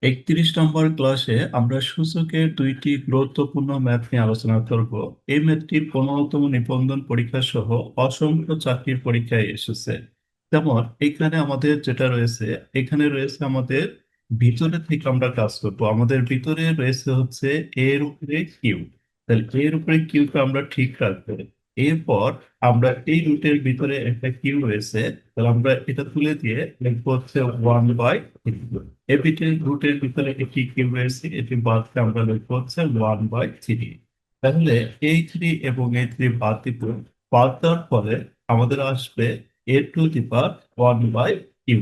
31 নম্বর ক্লাসে আমরা সূচকের দুইটি গুরুত্বপূর্ণ ম্যাথ নিয়ে আলোচনা করব। এই ম্যাথটি 15তম নিবন্ধন পরীক্ষা সহ অসংখ্য চাকরির পরীক্ষায় এসেছে। যেমন এখানে আমাদের যেটা রয়েছে, এখানে রয়েছে আমাদের ভিতরে থেকে আমরা কাজ করব। আমাদের ভিতরে রয়েছে হচ্ছে এর উপরে কিউ। তাহলে এর উপরে কিউকে আমরা ঠিক রাখবো। এরপর আমরা এই রুটের ভিতরে একটা কিউ রয়েছে, তাহলে আমরা এটা তুলে দিয়ে লিখবো হচ্ছে 1/। এপিটের রুটের ভিতরে একটি কিউ রয়েছে, এটি বাদ দিয়ে আমরা লিখবো হচ্ছে 1/3। তাহলে এই থ্রি এবং এই থ্রি বাদ দিব। বাদ দেওয়ার পরে আমাদের আসবে a টু দি পাওয়ার 1/কিউ।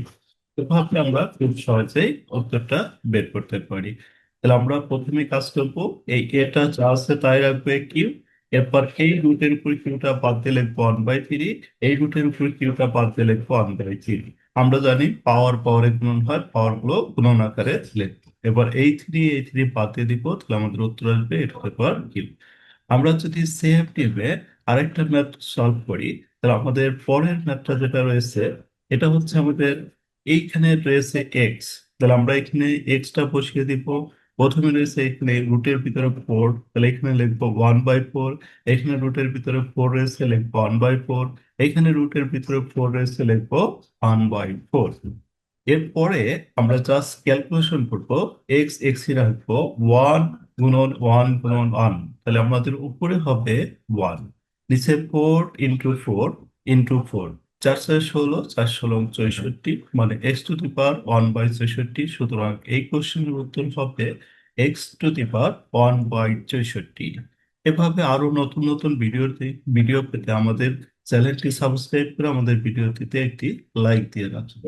এভাবে আমরা খুব সহজেই উত্তরটা বের করতে পারি। তাহলে আমরা প্রথমে কাজ করবো, এই এটা যা আছে তাই রাখবে কিউ। এরপর এই রুটের উপর কিউটা বাদ দিয়ে লিখবো 1/3। এই রুটের উপর কিউটা বাদ দিয়ে লিখবো 1/3। আমরা জানি পাওয়ার পাওয়ারে গুণন হয়, পাওয়ার গুলো গুণন আকারে লিখবো। এবার এই থ্রি বাদ দিয়ে দিব, তাহলে আমাদের উত্তর আসবে a to the power Q. আমরা যদি সেম টিপে আরেকটা ম্যাথ সলভ করি, তাহলে আমাদের পরের ম্যাথটা যেটা রয়েছে, এটা হচ্ছে আমাদের এইখানে রয়েছে এক্স। তাহলে আমরা এখানে এক্সটা বসিয়ে দিব। প্রথমে রয়েছে এখানে রুটের ভিতরে 4, তাহলে এখানে লিখবো 1/4। এখানে রুটের ভিতরে 4 রয়েছে, লিখবো 1/4। এখানে রুটের ভিতরে 4 রয়েছে, লিখবো 1/4। এরপরে আমরা জাস্ট ক্যালকুলেশন করবো। এক্স এক্স এ রাখবো 1 গুণন 1 গুণন 1, তাহলে আমাদের উপরে হবে 1। নিচে 4 × 4 × 4, 4 × 4 = 16, 4 × 16 = 64, মানে x⁻1/64। সুতরাং এই কোশ্চেনের উত্তর হবে x⁻1/64। এভাবে আরো নতুন নতুন ভিডিও পেতে আমাদের চ্যানেলটি সাবস্ক্রাইব করে আমাদের ভিডিওটিতে একটি লাইক দিয়ে রাখুন।